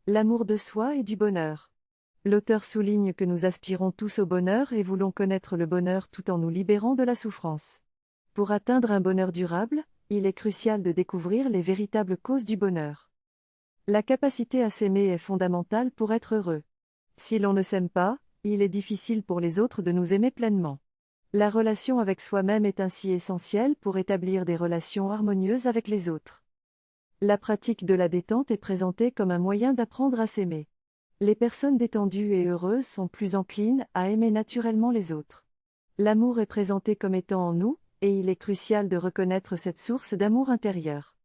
l'amour de soi et du bonheur. L'auteur souligne que nous aspirons tous au bonheur et voulons connaître le bonheur tout en nous libérant de la souffrance. Pour atteindre un bonheur durable, il est crucial de découvrir les véritables causes du bonheur. La capacité à s'aimer est fondamentale pour être heureux. Si l'on ne s'aime pas, il est difficile pour les autres de nous aimer pleinement. La relation avec soi-même est ainsi essentielle pour établir des relations harmonieuses avec les autres. La pratique de la détente est présentée comme un moyen d'apprendre à s'aimer. Les personnes détendues et heureuses sont plus enclines à aimer naturellement les autres. L'amour est présenté comme étant en nous, et il est crucial de reconnaître cette source d'amour intérieur.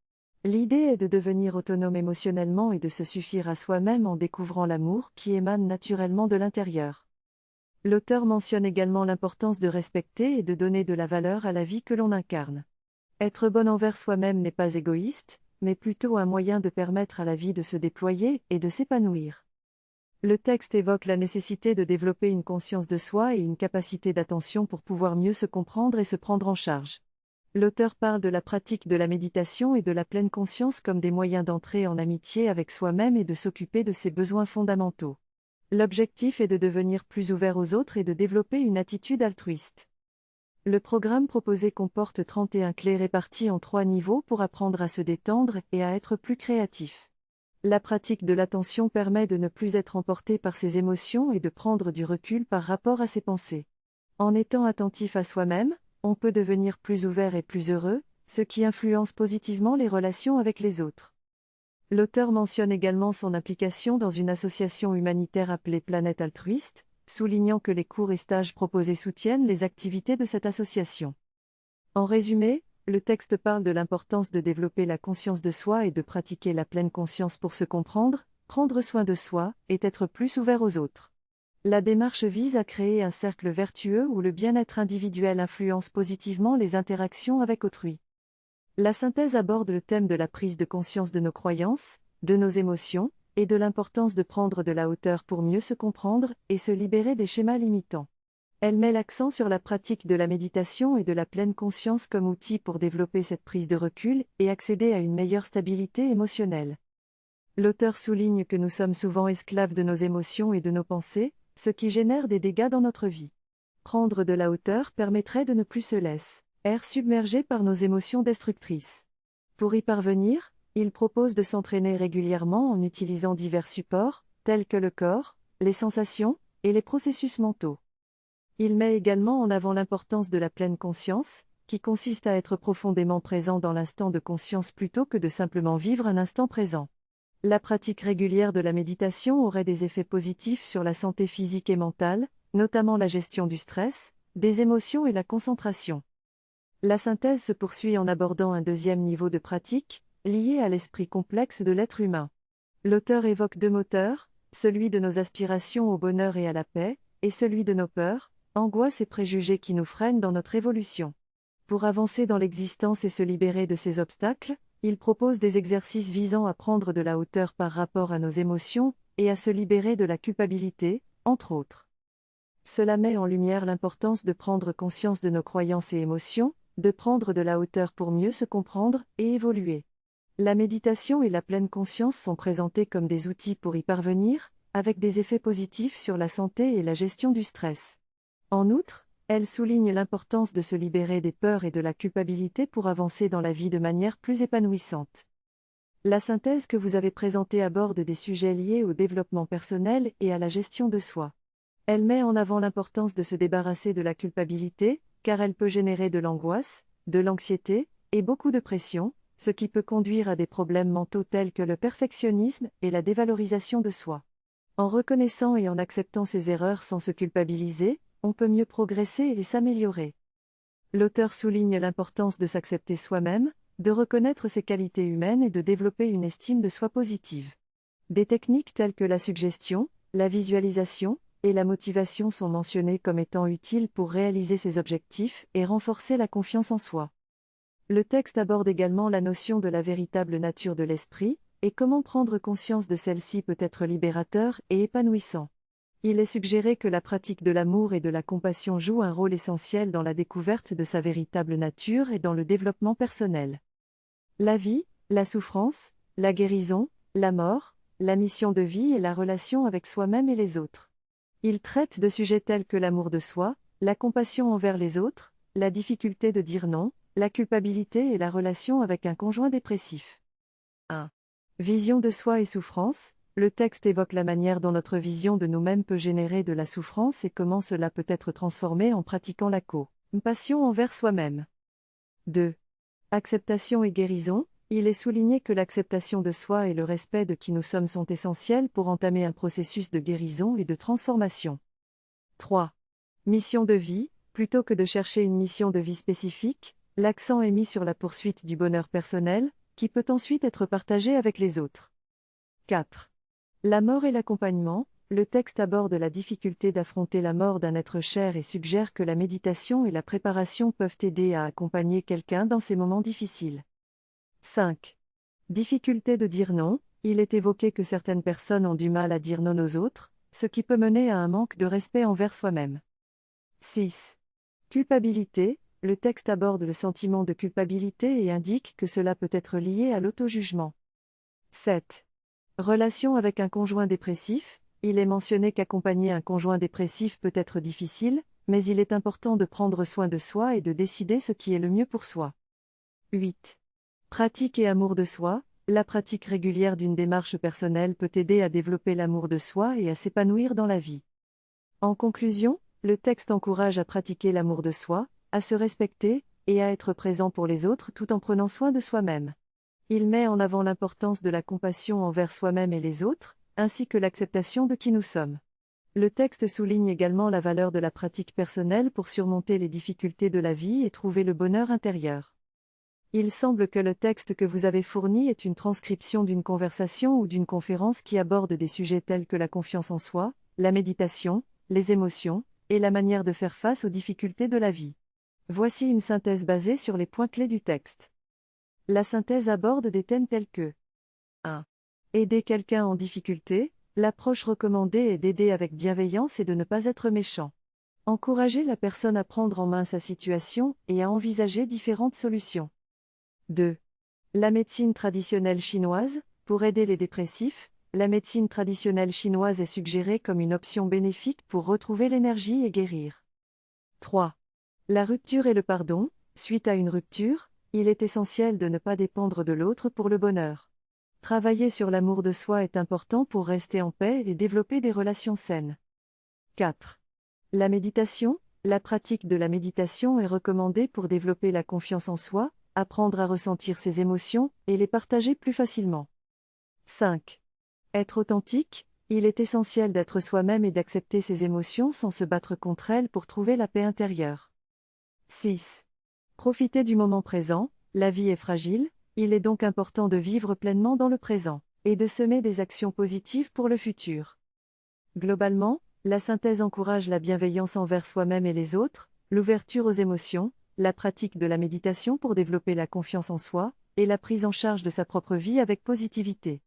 L'idée est de devenir autonome émotionnellement et de se suffire à soi-même en découvrant l'amour qui émane naturellement de l'intérieur. L'auteur mentionne également l'importance de respecter et de donner de la valeur à la vie que l'on incarne. Être bon envers soi-même n'est pas égoïste, mais plutôt un moyen de permettre à la vie de se déployer et de s'épanouir. Le texte évoque la nécessité de développer une conscience de soi et une capacité d'attention pour pouvoir mieux se comprendre et se prendre en charge. L'auteur parle de la pratique de la méditation et de la pleine conscience comme des moyens d'entrer en amitié avec soi-même et de s'occuper de ses besoins fondamentaux. L'objectif est de devenir plus ouvert aux autres et de développer une attitude altruiste. Le programme proposé comporte 31 clés réparties en 3 niveaux pour apprendre à se détendre et à être plus créatif. La pratique de l'attention permet de ne plus être emporté par ses émotions et de prendre du recul par rapport à ses pensées. En étant attentif à soi-même, on peut devenir plus ouvert et plus heureux, ce qui influence positivement les relations avec les autres. L'auteur mentionne également son implication dans une association humanitaire appelée Planète Altruiste, soulignant que les cours et stages proposés soutiennent les activités de cette association. En résumé, le texte parle de l'importance de développer la conscience de soi et de pratiquer la pleine conscience pour se comprendre, prendre soin de soi et être plus ouvert aux autres. La démarche vise à créer un cercle vertueux où le bien-être individuel influence positivement les interactions avec autrui. La synthèse aborde le thème de la prise de conscience de nos croyances, de nos émotions, et de l'importance de prendre de la hauteur pour mieux se comprendre et se libérer des schémas limitants. Elle met l'accent sur la pratique de la méditation et de la pleine conscience comme outil pour développer cette prise de recul et accéder à une meilleure stabilité émotionnelle. L'auteur souligne que nous sommes souvent esclaves de nos émotions et de nos pensées, ce qui génère des dégâts dans notre vie. Prendre de la hauteur permettrait de ne plus se laisser submerger par nos émotions destructrices. Pour y parvenir, il propose de s'entraîner régulièrement en utilisant divers supports, tels que le corps, les sensations et les processus mentaux. Il met également en avant l'importance de la pleine conscience, qui consiste à être profondément présent dans l'instant de conscience plutôt que de simplement vivre un instant présent. La pratique régulière de la méditation aurait des effets positifs sur la santé physique et mentale, notamment la gestion du stress, des émotions et la concentration. La synthèse se poursuit en abordant un deuxième niveau de pratique, lié à l'esprit complexe de l'être humain. L'auteur évoque 2 moteurs, celui de nos aspirations au bonheur et à la paix, et celui de nos peurs, angoisses et préjugés qui nous freinent dans notre évolution. Pour avancer dans l'existence et se libérer de ces obstacles, il propose des exercices visant à prendre de la hauteur par rapport à nos émotions, et à se libérer de la culpabilité, entre autres. Cela met en lumière l'importance de prendre conscience de nos croyances et émotions, de prendre de la hauteur pour mieux se comprendre et évoluer. La méditation et la pleine conscience sont présentés comme des outils pour y parvenir, avec des effets positifs sur la santé et la gestion du stress. En outre, elle souligne l'importance de se libérer des peurs et de la culpabilité pour avancer dans la vie de manière plus épanouissante. La synthèse que vous avez présentée aborde des sujets liés au développement personnel et à la gestion de soi. Elle met en avant l'importance de se débarrasser de la culpabilité, car elle peut générer de l'angoisse, de l'anxiété, et beaucoup de pression, ce qui peut conduire à des problèmes mentaux tels que le perfectionnisme et la dévalorisation de soi. En reconnaissant et en acceptant ses erreurs sans se culpabiliser, on peut mieux progresser et s'améliorer. L'auteur souligne l'importance de s'accepter soi-même, de reconnaître ses qualités humaines et de développer une estime de soi positive. Des techniques telles que la suggestion, la visualisation, et la motivation sont mentionnées comme étant utiles pour réaliser ses objectifs et renforcer la confiance en soi. Le texte aborde également la notion de la véritable nature de l'esprit, et comment prendre conscience de celle-ci peut être libérateur et épanouissant. Il est suggéré que la pratique de l'amour et de la compassion joue un rôle essentiel dans la découverte de sa véritable nature et dans le développement personnel. La vie, la souffrance, la guérison, la mort, la mission de vie et la relation avec soi-même et les autres. Il traite de sujets tels que l'amour de soi, la compassion envers les autres, la difficulté de dire non, la culpabilité et la relation avec un conjoint dépressif. 1. Vision de soi et souffrance. Le texte évoque la manière dont notre vision de nous-mêmes peut générer de la souffrance et comment cela peut être transformé en pratiquant la compassion envers soi-même. 2. Acceptation et guérison. Il est souligné que l'acceptation de soi et le respect de qui nous sommes sont essentiels pour entamer un processus de guérison et de transformation. 3. Mission de vie. Plutôt que de chercher une mission de vie spécifique, l'accent est mis sur la poursuite du bonheur personnel, qui peut ensuite être partagé avec les autres. 4. La mort et l'accompagnement. Le texte aborde la difficulté d'affronter la mort d'un être cher et suggère que la méditation et la préparation peuvent aider à accompagner quelqu'un dans ces moments difficiles. 5. Difficulté de dire non. Il est évoqué que certaines personnes ont du mal à dire non aux autres, ce qui peut mener à un manque de respect envers soi-même. 6. Culpabilité. Le texte aborde le sentiment de culpabilité et indique que cela peut être lié à l'auto-jugement. 7. Relation avec un conjoint dépressif. Il est mentionné qu'accompagner un conjoint dépressif peut être difficile, mais il est important de prendre soin de soi et de décider ce qui est le mieux pour soi. 8. Pratique et amour de soi. La pratique régulière d'une démarche personnelle peut aider à développer l'amour de soi et à s'épanouir dans la vie. En conclusion, le texte encourage à pratiquer l'amour de soi, à se respecter, et à être présent pour les autres tout en prenant soin de soi-même. Il met en avant l'importance de la compassion envers soi-même et les autres, ainsi que l'acceptation de qui nous sommes. Le texte souligne également la valeur de la pratique personnelle pour surmonter les difficultés de la vie et trouver le bonheur intérieur. Il semble que le texte que vous avez fourni est une transcription d'une conversation ou d'une conférence qui aborde des sujets tels que la confiance en soi, la méditation, les émotions, et la manière de faire face aux difficultés de la vie. Voici une synthèse basée sur les points clés du texte. La synthèse aborde des thèmes tels que 1. Aider quelqu'un en difficulté. L'approche recommandée est d'aider avec bienveillance et de ne pas être méchant. Encourager la personne à prendre en main sa situation et à envisager différentes solutions. 2. La médecine traditionnelle chinoise. Pour aider les dépressifs, la médecine traditionnelle chinoise est suggérée comme une option bénéfique pour retrouver l'énergie et guérir. 3. La rupture et le pardon. Suite à une rupture, il est essentiel de ne pas dépendre de l'autre pour le bonheur. Travailler sur l'amour de soi est important pour rester en paix et développer des relations saines. 4. La méditation. La pratique de la méditation est recommandée pour développer la confiance en soi, apprendre à ressentir ses émotions et les partager plus facilement. 5. Être authentique. Il est essentiel d'être soi-même et d'accepter ses émotions sans se battre contre elles pour trouver la paix intérieure. 6. Profiter du moment présent. La vie est fragile, il est donc important de vivre pleinement dans le présent, et de semer des actions positives pour le futur. Globalement, la synthèse encourage la bienveillance envers soi-même et les autres, l'ouverture aux émotions, la pratique de la méditation pour développer la confiance en soi, et la prise en charge de sa propre vie avec positivité.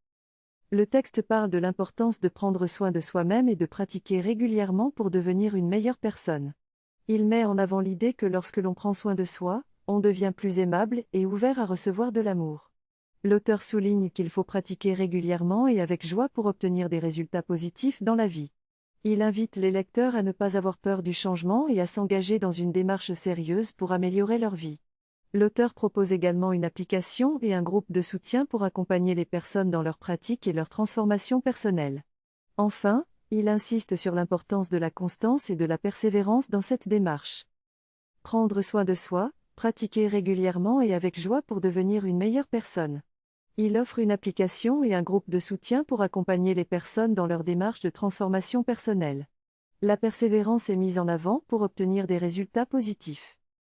Le texte parle de l'importance de prendre soin de soi-même et de pratiquer régulièrement pour devenir une meilleure personne. Il met en avant l'idée que lorsque l'on prend soin de soi, on devient plus aimable et ouvert à recevoir de l'amour. L'auteur souligne qu'il faut pratiquer régulièrement et avec joie pour obtenir des résultats positifs dans la vie. Il invite les lecteurs à ne pas avoir peur du changement et à s'engager dans une démarche sérieuse pour améliorer leur vie. L'auteur propose également une application et un groupe de soutien pour accompagner les personnes dans leur pratique et leur transformation personnelle. Enfin, il insiste sur l'importance de la constance et de la persévérance dans cette démarche. Prendre soin de soi, pratiquer régulièrement et avec joie pour devenir une meilleure personne. Il offre une application et un groupe de soutien pour accompagner les personnes dans leur démarche de transformation personnelle. La persévérance est mise en avant pour obtenir des résultats positifs.